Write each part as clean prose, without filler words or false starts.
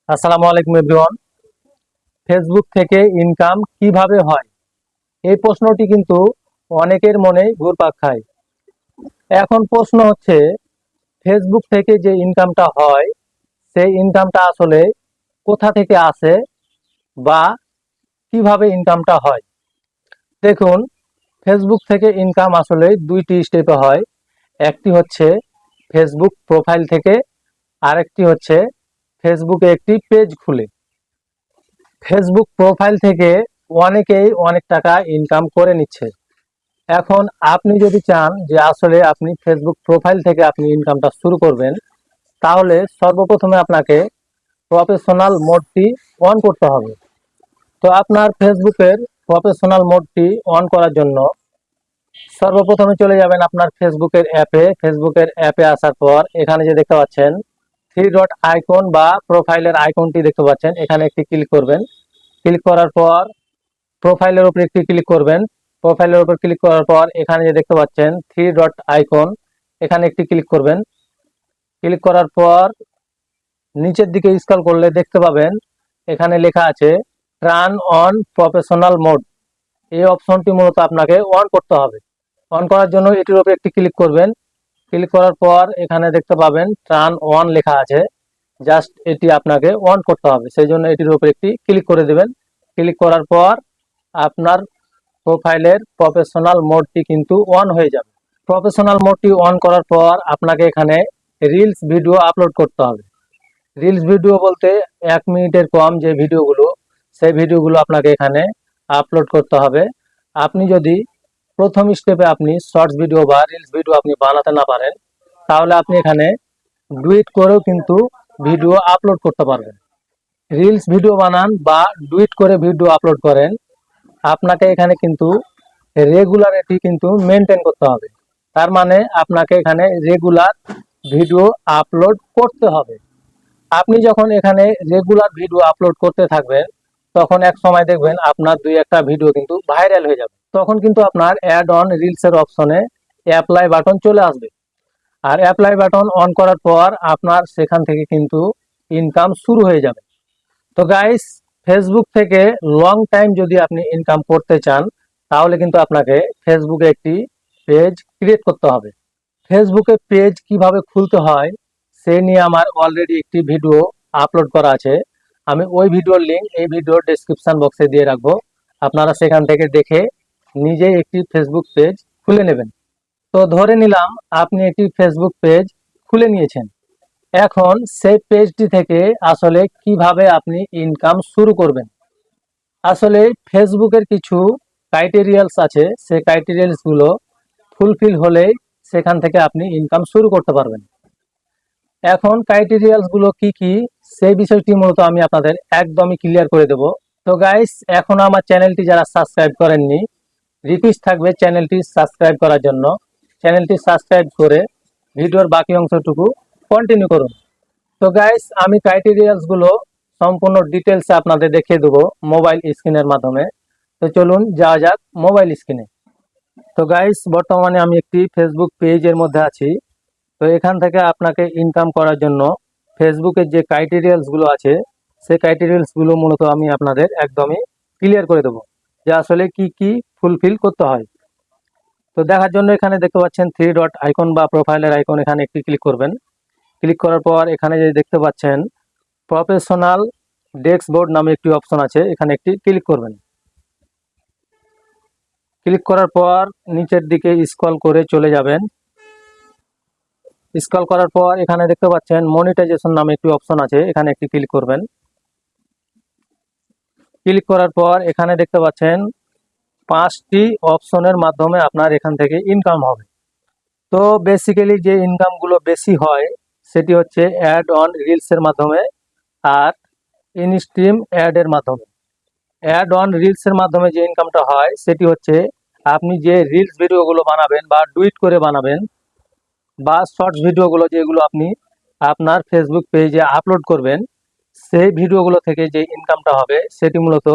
আসসালামু আলাইকুম everyone. Facebook থেকে ইনকাম কিভাবে হয়, এই প্রশ্নটি কিন্তু অনেকের মনে ঘুরপাক খায়। এখন প্রশ্ন হচ্ছে, ফেসবুক থেকে যে ইনকামটা হয় সেই ইনকামটা আসলে কোথা থেকে আসে বা কিভাবে ইনকামটা হয়। দেখুন, ফেসবুক থেকে ইনকাম আসলে দুইটি স্টেপে হয়। একটি হচ্ছে ফেসবুক প্রোফাইল থেকে, আরেকটি হচ্ছে ফেসবুকে একটি পেজ খুলে। ফেসবুক প্রোফাইল থেকে অনেকেই অনেক টাকা ইনকাম করে নিচ্ছে। এখন আপনি যদি চান যে আসলে আপনি ফেসবুক প্রোফাইল থেকে আপনি ইনকামটা শুরু করবেন, তাহলে সর্বপ্রথমে আপনাকে প্রফেশনাল মোডটি অন করতে হবে। তো আপনার ফেসবুকের প্রফেশনাল মোডটি অন করার জন্য সর্বপ্রথমে চলে যাবেন আপনার ফেসবুকের অ্যাপে আসার পর এখানে যে দেখতে পাচ্ছেন থ্রি ডট আইকন বা প্রোফাইলের আইকনটি দেখতে পাচ্ছেন, এখানে একটি ক্লিক করবেন। ক্লিক করার পর প্রোফাইলের উপর একটি ক্লিক করবেন। প্রোফাইলের উপর ক্লিক করার পর এখানে যে দেখতে পাচ্ছেন থ্রি ডট আইকন, এখানে একটি ক্লিক করবেন। ক্লিক করার পর নিচের দিকে স্ক্রল করলে দেখতে পাবেন এখানে লেখা আছে টার্ন অন প্রফেশনাল মোড। এই অপশনটি মূলত আপনাকে অন করতে হবে। অন করার জন্য এটির উপর একটি ক্লিক করবেন। ক্লিক করার পর এখানে দেখতে পাবেন টার্ন অন লেখা আছে, জাস্ট এটি আপনাকে অন করতে হবে। সেই জন্য এটির উপর একটি ক্লিক করে দেবেন। ক্লিক করার পর আপনার প্রোফাইলের প্রফেশনাল মোডটি কিন্তু অন হয়ে যাবে। প্রফেশনাল মোডটি অন করার পর আপনাকে এখানে রিলস ভিডিও আপলোড করতে হবে। রিলস ভিডিও বলতে 1 মিনিটের কম যে ভিডিওগুলো, সেই ভিডিওগুলো আপনাকে এখানে আপলোড করতে হবে। আপনি যদি প্রথম স্টেপে আপনি শর্টস ভিডিও বা রিলস ভিডিও আপনি বানাতে না পারেন, তাহলে আপনি এখানে ডুইট করেও কিন্তু ভিডিও আপলোড করতে পারবেন। রিলস ভিডিও বানান বা ডুইট করে ভিডিও আপলোড করেন, আপনাকে এখানে কিন্তু রেগুলারিটি কিন্তু মেনটেন করতে হবে। তার মানে আপনাকে এখানে রেগুলার ভিডিও আপলোড করতে হবে। আপনি যখন এখানে রেগুলার ভিডিও আপলোড করতে থাকবেন, তখন এক সময় দেখবেন আপনার দুই একটা ভিডিও কিন্তু ভাইরাল হয়ে যাবে। তখন কিন্তু আপনার অ্যাড অন রিলসের অপশনে অ্যাপ্লাই বাটন চলে আসবে। আর অ্যাপ্লাই বাটন অন করার পর আপনার সেখান থেকে কিন্তু ইনকাম শুরু হয়ে যাবে। তো গাইস, ফেসবুক থেকে লং টাইম যদি আপনি ইনকাম করতে চান, তাহলে কিন্তু আপনাকে ফেসবুকে একটি পেজ ক্রিয়েট করতে হবে। ফেসবুকে পেজ কিভাবে খুলতে হয় সে নিয়ে আমার অলরেডি একটি ভিডিও আপলোড করা আছে। আমি ওই ভিডিওর লিঙ্ক এই ভিডিওর ডেসক্রিপশন বক্সে দিয়ে রাখবো। আপনারা সেখান থেকে দেখে নিজেই একটি ফেসবুক পেজ খুলে নেবেন। তো ধরে নিলাম আপনি একটি ফেসবুক পেজ খুলে নিয়েছেন। এখন সেই পেজটি থেকে আসলে কিভাবে আপনি ইনকাম শুরু করবেন। আসলে ফেসবুকের কিছু ক্রাইটেরিয়ালস আছে, সেই ক্রাইটেরিয়ালস গুলো ফুলফিল হলে সেখান থেকে আপনি ইনকাম শুরু করতে পারবেন। এখন ক্রাইটেরিয়ালস গুলো কি কি সেই বিষয়টি মূলত আমি আপনাদের একদমই ক্লিয়ার করে দেব। তো গাইস, এখনো আমার চ্যানেলটি যারা সাবস্ক্রাইব করেননি, রিকোয়েস্ট থাকবে চ্যানেলটি সাবস্ক্রাইব করার জন্য। চ্যানেলটি সাবস্ক্রাইব করে ভিডিওর বাকি অংশটুকু কন্টিনিউ করুন। তো গাইস, আমি ক্রাইটেরিয়ালস গুলো সম্পূর্ণ ডিটেলসে আপনাদের দেখিয়ে দেবো মোবাইল স্ক্রিনের মাধ্যমে। তো চলুন যাওয়া যাক মোবাইল স্ক্রিনে। তো গাইস, বর্তমানে আমি একটি ফেসবুক পেজের মধ্যে আছি। তো এখান থেকে আপনাকে ইনকাম করার জন্য ফেসবুকের যে ক্রাইটেরিয়ালস গুলো আছে, সেই ক্রাইটেরিয়ালস গুলো মূলত আমি আপনাদের একদমই ক্লিয়ার করে দেবো যে আসলে কি কি ফুলফিল করতে হয়। তো দেখার জন্য এখানে দেখতে পাচ্ছেন থ্রি ডট আইকন বা প্রোফাইলের আইকন, এখানে একটি ক্লিক করবেন। ক্লিক করার পর এখানে যে দেখতে পাচ্ছেন প্রফেশনাল ডেস্কবোর্ড নামে একটি অপশন আছে, এখানে একটি ক্লিক করবেন। ক্লিক করার পর নিচের দিকে স্ক্রল করে চলে যাবেন। স্ক্রল করার পর এখানে দেখতে পাচ্ছেন মনিটাইজেশন নামে একটি অপশন আছে, এখানে একটি ক্লিক করবেন। ক্লিক করার পর এখানে দেখতে পাচ্ছেন 5টি অপশনের মাধ্যমে আপনার এখান থেকে ইনকাম হবে। তো বেসিক্যালি যে ইনকামগুলো বেশি হয় সেটি হচ্ছে অ্যাড অন রিলসের মাধ্যমে আর ইনস্ট্রিম অ্যাডের মাধ্যমে। অ্যাড অন রিলসের মাধ্যমে যে ইনকামটা হয় সেটি হচ্ছে আপনি যে রিলস ভিডিওগুলো বানাবেন বা ডুইট করে বানাবেন বা শর্টস ভিডিওগুলো যেগুলো আপনি আপনার ফেসবুক পেজে আপলোড করবেন, সেই ভিডিওগুলো থেকে যে ইনকামটা হবে সেটি মূলত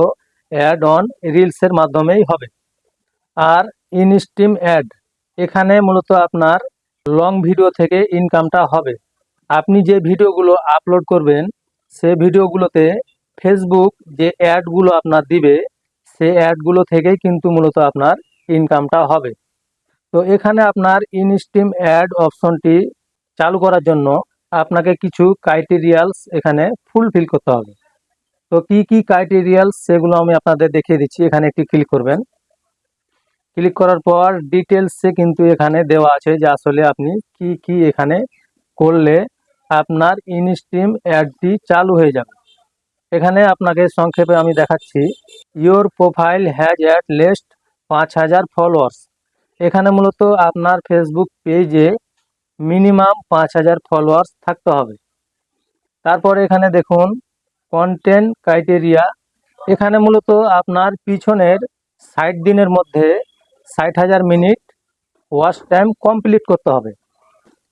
অ্যাড অন রিলসের মাধ্যমেই হবে। আর ইনস্ট্রিম অ্যাড, এখানে মূলত আপনার লং ভিডিও থেকে ইনকামটা হবে। আপনি যে ভিডিওগুলো আপলোড করবেন সে ভিডিওগুলোতে ফেসবুক যে অ্যাডগুলো আপনার দিবে সেই অ্যাডগুলো থেকেই কিন্তু মূলত আপনার ইনকামটা হবে। তো এখানে আপনার ইনস্ট্রিম অ্যাড অপশনটি চালু করার জন্য আপনাকে কিছু ক্রাইটেরিয়ালস এখানে ফুলফিল করতে হবে। তো কি কি ক্রাইটেরিয়ালস সেগুলো আমি আপনাদের দেখিয়ে দিচ্ছি। এখানে একটি ক্লিক করবেন। ক্লিক করার পর ডিটেলসে কিন্তু এখানে দেওয়া আছে যে আসলে আপনি কি কি এখানে করলে আপনার ইনস্ট্রিম অ্যাডটি চালু হয়ে যাবে। এখানে আপনাকে সংক্ষেপে আমি দেখাচ্ছি। Your profile has at least 5000 followers. এখানে মূলত আপনার ফেসবুক পেজে মিনিমাম 5000 ফলোয়ার্স থাকতে হবে। তারপরে এখানে দেখুন কন্টেন্ট ক্রাইটেরিয়া। এখানে মূলত আপনার পিছনের 60 দিনের মধ্যে 60,000 মিনিট ওয়াচ টাইম কমপ্লিট করতে হবে।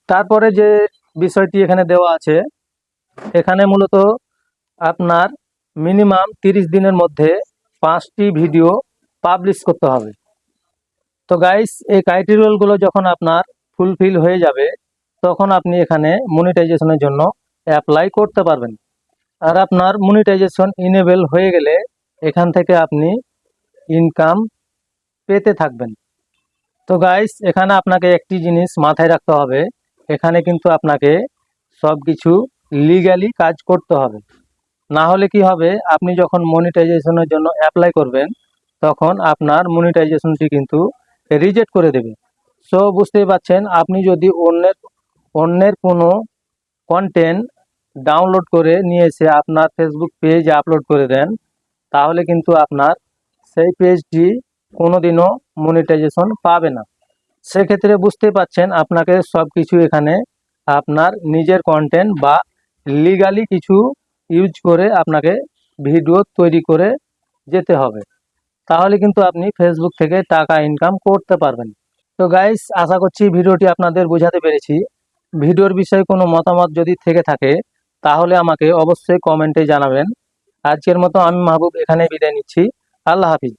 তারপরে যে বিষয়টি এখানে দেওয়া আছে, এখানে মূলত আপনার মিনিমাম 30 দিনের মধ্যে 5টি ভিডিও পাবলিশ করতে হবে। তো গাইস, এই ক্রাইটেরিয়াগুলো যখন আপনার ফুলফিল হয়ে যাবে তখন আপনি এখানে মনিটাইজেশনের জন্য অ্যাপ্লাই করতে পারবেন। আর আপনার মনিটাইজেশন ইনেবল হয়ে গেলে এখান থেকে আপনি ইনকাম পেতে থাকবেন। তো গাইস, এখানে আপনাকে একটি জিনিস মাথায় রাখতে হবে, এখানে কিন্তু আপনাকে সব কিছু লিগ্যালি কাজ করতে হবে। না হলে কি হবে, আপনি যখন মনিটাইজেশনের জন্য অ্যাপ্লাই করবেন তখন আপনার মনিটাইজেশনটি কিন্তু রিজেক্ট করে দেবে। সো বুঝতেই পারছেন, আপনি যদি অন্যের কোনো কন্টেন্ট ডাউনলোড করে নিয়ে এসে আপনার ফেসবুক পেজে আপলোড করে দেন তাহলে কিন্তু আপনার সেই পেজটি কোনোদিনও মনিটাইজেশন পাবে না। সেক্ষেত্রে বুঝতে পারছেন আপনাকে সব কিছু এখানে আপনার নিজের কন্টেন্ট বা লিগালি কিছু ইউজ করে আপনাকে ভিডিও তৈরি করে যেতে হবে, তাহলে কিন্তু আপনি ফেসবুক থেকে টাকা ইনকাম করতে পারবেন। তো গাইস, আশা করছি ভিডিওটি আপনাদের বোঝাতে পেরেছি। ভিডিওর বিষয়ে কোনো মতামত যদি থেকে থাকে তাহলে আমাকে অবশ্যই কমেন্টে জানাবেন। আজকের মতো আমি মাহবুব এখানে বিদায় নিচ্ছি। আল্লাহ হাফিজ।